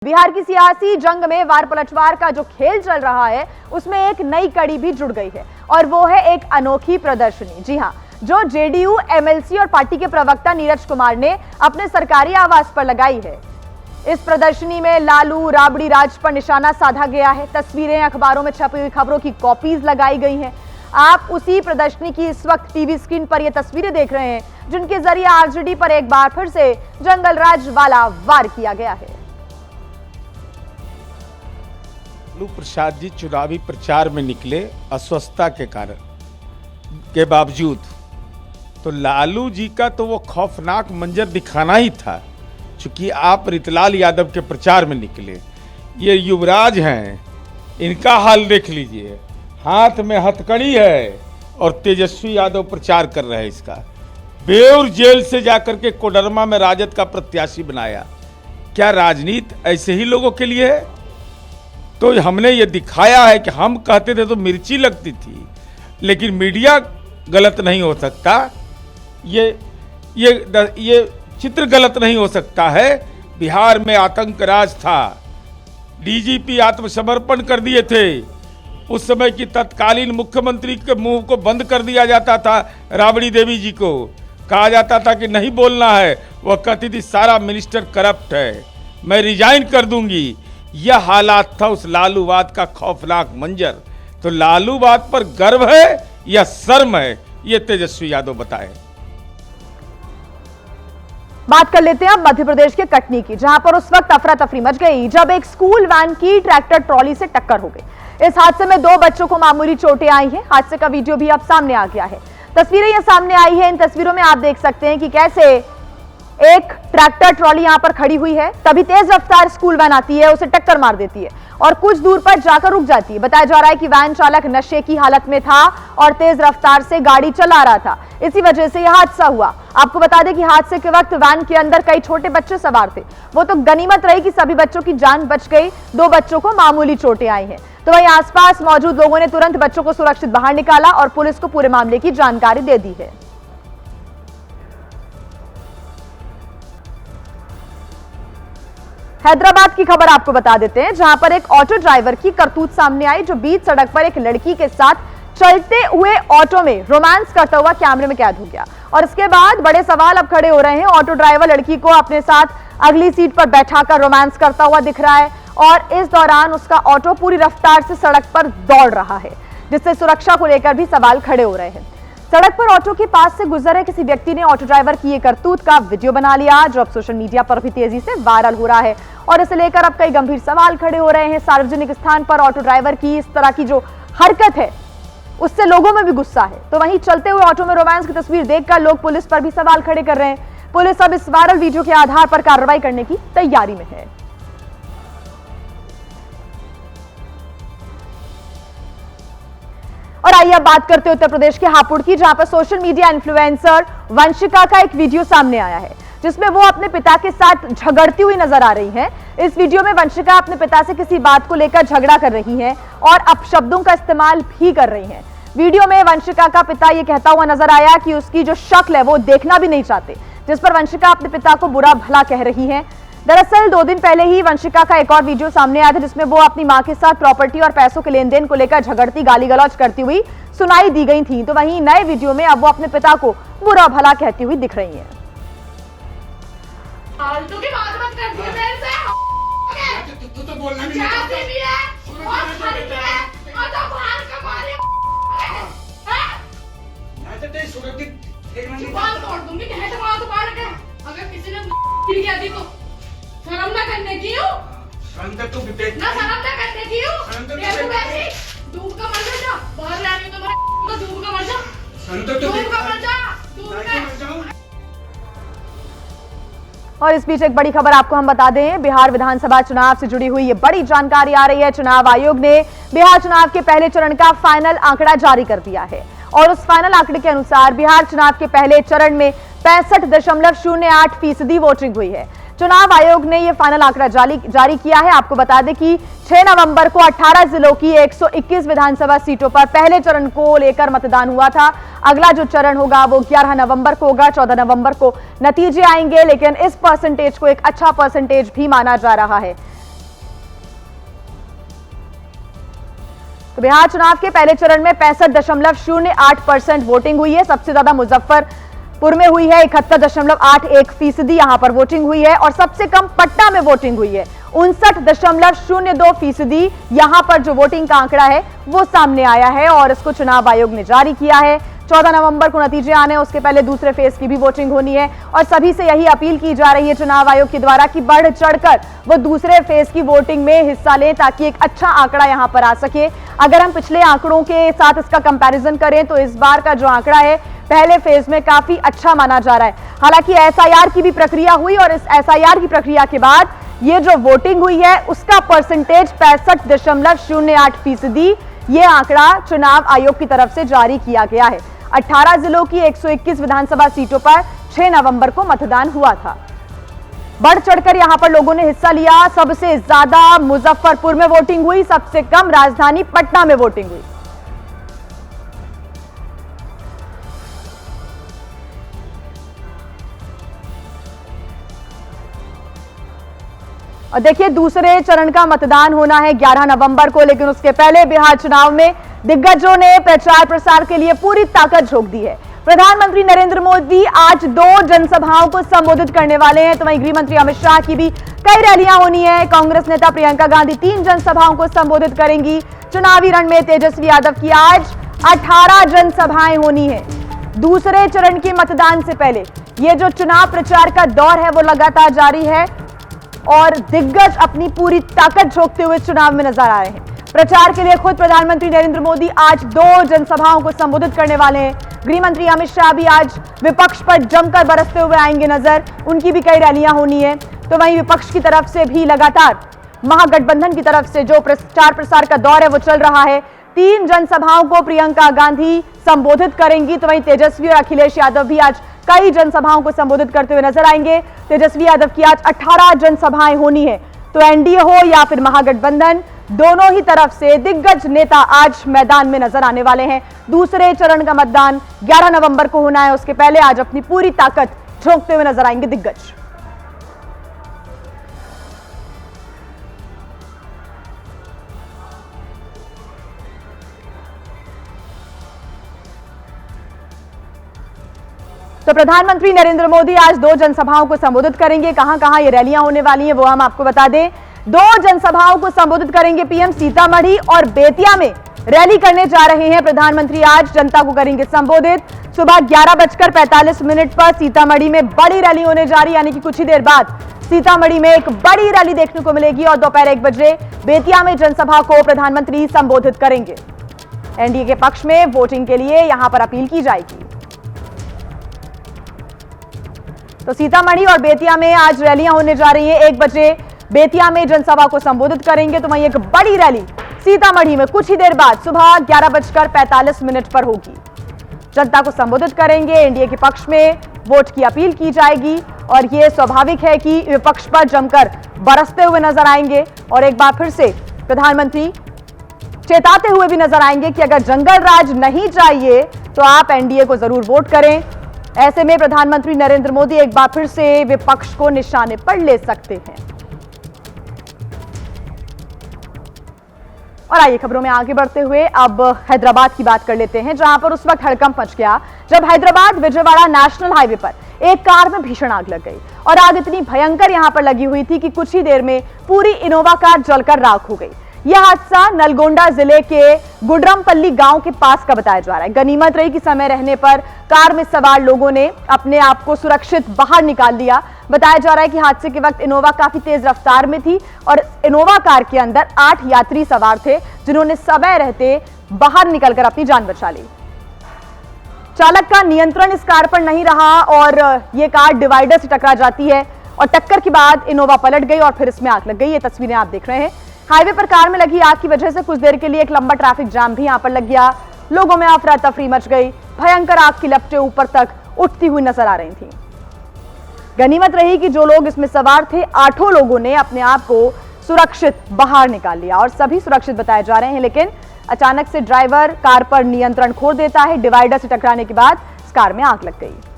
बिहार की सियासी जंग में वार पलटवार का जो खेल चल रहा है उसमें एक नई कड़ी भी जुड़ गई है और वो है एक अनोखी प्रदर्शनी। जी हां, जो जेडीयू, एमएलसी और पार्टी के प्रवक्ता नीरज कुमार ने अपने सरकारी आवास पर लगाई है। इस प्रदर्शनी में लालू राबड़ी राज पर निशाना साधा गया है। तस्वीरें, अखबारों में छपी हुई खबरों की कॉपीज लगाई गई हैं। आप उसी प्रदर्शनी की इस वक्त टीवी स्क्रीन पर ये तस्वीरें देख रहे हैं जिनके जरिए आरजेडी पर एक बार फिर से जंगल राज वाला वार किया गया है। लालू प्रसाद जी चुनावी प्रचार में निकले अस्वस्थता के कारण के बावजूद, तो लालू जी का तो वो खौफनाक मंजर दिखाना ही था। चूंकि आप रितलाल यादव के प्रचार में निकले, ये युवराज हैं, इनका हाल देख लीजिए, हाथ में हथकड़ी है और तेजस्वी यादव प्रचार कर रहे हैं इसका। बेऊर जेल से जाकर के कोडरमा में राजद का प्रत्याशी बनाया। क्या राजनीति ऐसे ही लोगों के लिए है? तो हमने ये दिखाया है कि हम कहते थे तो मिर्ची लगती थी, लेकिन मीडिया गलत नहीं हो सकता, ये चित्र गलत नहीं हो सकता है। बिहार में आतंक राज था, डीजीपी आत्मसमर्पण कर दिए थे। उस समय की तत्कालीन मुख्यमंत्री के मुंह को बंद कर दिया जाता था। राबड़ी देवी जी को कहा जाता था कि नहीं बोलना है, वह कहती थी सारा मिनिस्टर करप्ट है, मैं रिजाइन कर दूंगी। यह हालात था उस लालूवाद का खौफनाक मंजर। तो लालूवाद पर गर्व है या शर्म है, ये तेजस्वी यादव बताए। बात कर लेते हैं अब मध्य प्रदेश के कटनी की, जहां पर उस वक्त अफरा तफरी मच गई जब एक स्कूल वैन की ट्रैक्टर ट्रॉली से टक्कर हो गई। इस हादसे में 2 बच्चों को मामूली चोटें आई हैं। हादसे का वीडियो भी अब सामने आ गया है। तस्वीरें ये सामने आई है। इन तस्वीरों में आप देख सकते हैं कि कैसे एक ट्रैक्टर ट्रॉली यहां पर खड़ी हुई है, तभी तेज रफ्तार स्कूल वैन आती है, उसे टक्कर मार देती है और कुछ दूर पर जाकर रुक जाती है। बताया जा रहा है कि वैन चालक नशे की हालत में था और तेज रफ्तार से गाड़ी चला रहा था, इसी वजह से यह हादसा हुआ। आपको बता दें कि हादसे के वक्त वैन के अंदर कई छोटे बच्चे सवार थे। वो तो गनीमत रही कि सभी बच्चों की जान बच गई। 2 बच्चों को मामूली चोटें आई हैं। तो वहीं आसपास मौजूद लोगों ने तुरंत बच्चों को सुरक्षित बाहर निकाला और पुलिस को पूरे मामले की जानकारी दे दी है। हैदराबाद की खबर आपको बता देते हैं, जहां पर एक ऑटो ड्राइवर की करतूत सामने आई, जो बीच सड़क पर एक लड़की के साथ चलते हुए ऑटो में रोमांस करता हुआ कैमरे में कैद हो गया। और इसके बाद बड़े सवाल अब खड़े हो रहे हैं। ऑटो ड्राइवर लड़की को अपने साथ अगली सीट पर बैठाकर रोमांस करता हुआ दिख रहा है और इस दौरान उसका ऑटो पूरी रफ्तार से सड़क पर दौड़ रहा है, जिससे सुरक्षा को लेकर भी सवाल खड़े हो रहे हैं। सड़क पर ऑटो के पास से गुजर रहे किसी व्यक्ति ने ऑटो ड्राइवर की ये करतूत का वीडियो बना लिया, जो अब सोशल मीडिया पर भी तेजी से वायरल हो रहा है और इसे लेकर अब कई गंभीर सवाल खड़े हो रहे हैं। सार्वजनिक स्थान पर ऑटो ड्राइवर की इस तरह की जो हरकत है, उससे लोगों में भी गुस्सा है। तो वहीं चलते हुए ऑटो में रोमांस की तस्वीर देखकर लोग पुलिस पर भी सवाल खड़े कर रहे हैं। पुलिस अब इस वायरल वीडियो के आधार पर कार्रवाई करने की तैयारी में है। और आइए अब बात करते हैं उत्तर प्रदेश के हापुड़ की, जहां पर सोशल मीडिया इन्फ्लुएंसर वंशिका का एक वीडियो सामने आया है, जिसमें वो अपने पिता के साथ झगड़ती हुई नजर आ रही हैं। इस वीडियो में वंशिका अपने पिता से किसी बात को लेकर झगड़ा कर रही हैं और अपशब्दों का इस्तेमाल भी कर रही हैं। वीडियो में वंशिका का पिता ये कहता हुआ नजर आया कि उसकी जो शक्ल है वो देखना भी नहीं चाहते, जिस पर वंशिका अपने पिता को बुरा भला कह रही है। दरअसल 2 दिन पहले ही वंशिका का एक और वीडियो सामने आया था, जिसमें वो अपनी मां के साथ प्रॉपर्टी और पैसों के लेन देन को लेकर झगड़ती, गाली गलौज करती हुई सुनाई दी गई थी। तो वहीं नए वीडियो में अब वो अपने पिता को बुरा भला कहती हुई दिख रही हैं। फालतू की बात मत कर दियो मेरे से। तू तो बोलना भी नहीं चाहती है और खरीद है और तो बाहर का मारे हैं। मैं तो तेरी सुरक्षित एक मिनट बात तोड़ दूंगी, कहे तो बात बाहर के। अगर किसी ने गिर गया दी तो शर्म ना करने की हो। शर्म तो तू भी ना शर्म ना करने की हो। ये वैसी डूब का मर जा, बाहर आ रही तो मैं डूब का मर जा। शर्म तो तू डूब का मर जा, डूब का। और इस बीच एक बड़ी खबर आपको हम बता दें, बिहार विधानसभा चुनाव से जुड़ी हुई ये बड़ी जानकारी आ रही है। चुनाव आयोग ने बिहार चुनाव के पहले चरण का फाइनल आंकड़ा जारी कर दिया है और उस फाइनल आंकड़े के अनुसार बिहार चुनाव के पहले चरण में 65.08% वोटिंग हुई है। चुनाव आयोग ने यह फाइनल आंकड़ा जारी किया है। आपको बता दें कि 6 नवंबर को 18 जिलों की 121 विधानसभा सीटों पर पहले चरण को लेकर मतदान हुआ था। अगला जो चरण होगा वो 11 नवंबर को होगा। 14 नवंबर को नतीजे आएंगे, लेकिन इस परसेंटेज को एक अच्छा परसेंटेज भी माना जा रहा है। तो बिहार चुनाव के पहले चरण में 65.08% वोटिंग हुई है। सबसे ज्यादा मुजफ्फरपुर में हुई है, 71.81% यहां पर वोटिंग हुई है और सबसे कम पटना में वोटिंग हुई है, 59.02% यहां पर जो वोटिंग का आंकड़ा है वो सामने आया है और इसको चुनाव आयोग ने जारी किया है। 14 नवंबर को नतीजे आने, उसके पहले दूसरे फेज की भी वोटिंग होनी है और सभी से यही अपील की जा रही है चुनाव आयोग के द्वारा कि बढ़ चढ़कर वो दूसरे फेज की वोटिंग में हिस्सा लें ताकि एक अच्छा आंकड़ा यहां पर आ सके। अगर हम पिछले आंकड़ों के साथ इसका कंपैरिजन करें तो इस बार का जो आंकड़ा है पहले फेज में काफी अच्छा माना जा रहा है। हालांकि एसआईआर की भी प्रक्रिया हुई और इस एसआईआर की प्रक्रिया के बाद ये जो वोटिंग हुई है उसका परसेंटेज 65.08%, ये आंकड़ा चुनाव आयोग की तरफ से जारी किया गया है। 18 जिलों की 121 विधानसभा सीटों पर 6 नवंबर को मतदान हुआ था। बढ़ चढ़कर यहां पर लोगों ने हिस्सा लिया। सबसे ज्यादा मुजफ्फरपुर में वोटिंग हुई, सबसे कम राजधानी पटना में वोटिंग हुई। और देखिए दूसरे चरण का मतदान होना है 11 नवंबर को, लेकिन उसके पहले बिहार चुनाव में दिग्गजों ने प्रचार प्रसार के लिए पूरी ताकत झोंक दी है। प्रधानमंत्री नरेंद्र मोदी आज 2 जनसभाओं को संबोधित करने वाले हैं, तो वहीं गृह मंत्री अमित शाह की भी कई रैलियां होनी है। कांग्रेस नेता प्रियंका गांधी 3 जनसभाओं को संबोधित करेंगी। चुनावी रण में तेजस्वी यादव की आज 18 जनसभाएं होनी है। दूसरे चरण के मतदान से पहले ये जो चुनाव प्रचार का दौर है वो लगातार जारी है और दिग्गज अपनी पूरी ताकत झोंकते हुए चुनाव में नजर आ रहे हैं। प्रचार के लिए खुद प्रधानमंत्री नरेंद्र मोदी आज 2 जनसभाओं को संबोधित करने वाले हैं। गृह मंत्री अमित शाह भी आज विपक्ष पर जमकर बरसते हुए आएंगे नजर, उनकी भी कई रैलियां होनी है। तो वहीं विपक्ष की तरफ से भी लगातार महागठबंधन की तरफ से जो प्रचार प्रसार का दौर है वो चल रहा है। 3 जनसभाओं को प्रियंका गांधी संबोधित करेंगी, तो वहीं तेजस्वी और अखिलेश यादव भी आज कई जनसभाओं को संबोधित करते हुए नजर आएंगे। तेजस्वी यादव की आज 18 जनसभाएं होनी है। तो एनडीए हो या फिर महागठबंधन, दोनों ही तरफ से दिग्गज नेता आज मैदान में नजर आने वाले हैं। दूसरे चरण का मतदान 11 नवंबर को होना है, उसके पहले आज अपनी पूरी ताकत झोंकते हुए नजर आएंगे दिग्गज। तो प्रधानमंत्री नरेंद्र मोदी आज 2 जनसभाओं को संबोधित करेंगे। कहां कहां ये रैलियां होने वाली हैं वो हम आपको बता दें। 2 जनसभाओं को संबोधित करेंगे पीएम, सीतामढ़ी और बेतिया में रैली करने जा रहे हैं प्रधानमंत्री। आज जनता को करेंगे संबोधित। सुबह 11:45 पर सीतामढ़ी में बड़ी रैली होने जा रही है, यानी कि कुछ ही देर बाद सीतामढ़ी में एक बड़ी रैली देखने को मिलेगी और दोपहर 1 बजे बेतिया में जनसभा को प्रधानमंत्री संबोधित करेंगे। एनडीए के पक्ष में वोटिंग के लिए यहां पर अपील की जाएगी। तो सीतामढ़ी और बेतिया में आज रैलियां होने जा रही है। 1 बजे बेतिया में जनसभा को संबोधित करेंगे, तो वहीं एक बड़ी रैली सीतामढ़ी में कुछ ही देर बाद सुबह 11:45 पर होगी। जनता को संबोधित करेंगे, एनडीए के पक्ष में वोट की अपील की जाएगी और यह स्वाभाविक है कि विपक्ष पर जमकर बरसते हुए नजर आएंगे और एक बार फिर से प्रधानमंत्री चेताते हुए भी नजर आएंगे कि अगर जंगल राज नहीं चाहिए तो आप एनडीए को जरूर वोट करें। ऐसे में प्रधानमंत्री नरेंद्र मोदी एक बार फिर से विपक्ष को निशाने पर ले सकते हैं। और आइए खबरों में आगे बढ़ते हुए अब हैदराबाद की बात कर लेते हैं, जहां पर उस वक्त हड़कंप मच गया जब हैदराबाद विजयवाड़ा नेशनल हाईवे पर एक कार में भीषण आग लग गई और आग इतनी भयंकर यहां पर लगी हुई थी कि कुछ ही देर में पूरी इनोवा कार जलकर राख हो गई। यह हादसा नलगोंडा जिले के गुडरमपल्ली गांव के पास का बताया जा रहा है। गनीमत रही कि समय रहने पर कार में सवार लोगों ने अपने आप को सुरक्षित बाहर निकाल लिया। बताया जा रहा है कि हादसे के वक्त इनोवा काफी तेज रफ्तार में थी और इनोवा कार के अंदर 8 यात्री सवार थे, जिन्होंने समय रहते बाहर निकलकर अपनी जान बचा ली। चालक का नियंत्रण इस कार पर नहीं रहा और यह कार डिवाइडर से टकरा जाती है और टक्कर के बाद इनोवा पलट गई और फिर इसमें आग लग गई। ये तस्वीरें आप देख रहे हैं। हाईवे पर कार में लगी आग की वजह से कुछ देर के लिए एक लंबा ट्रैफिक जाम भी यहां पर लग गया। लोगों में अफरा तफरी मच गई। भयंकर आग की लपटें ऊपर तक उठती हुई नजर आ रही थी। गनीमत रही कि जो लोग इसमें सवार थे 8 लोगों ने अपने आप को सुरक्षित बाहर निकाल लिया और सभी सुरक्षित बताए जा रहे हैं। लेकिन अचानक से ड्राइवर कार पर नियंत्रण खो देता है। डिवाइडर से टकराने के बाद इस कार में आग लग गई।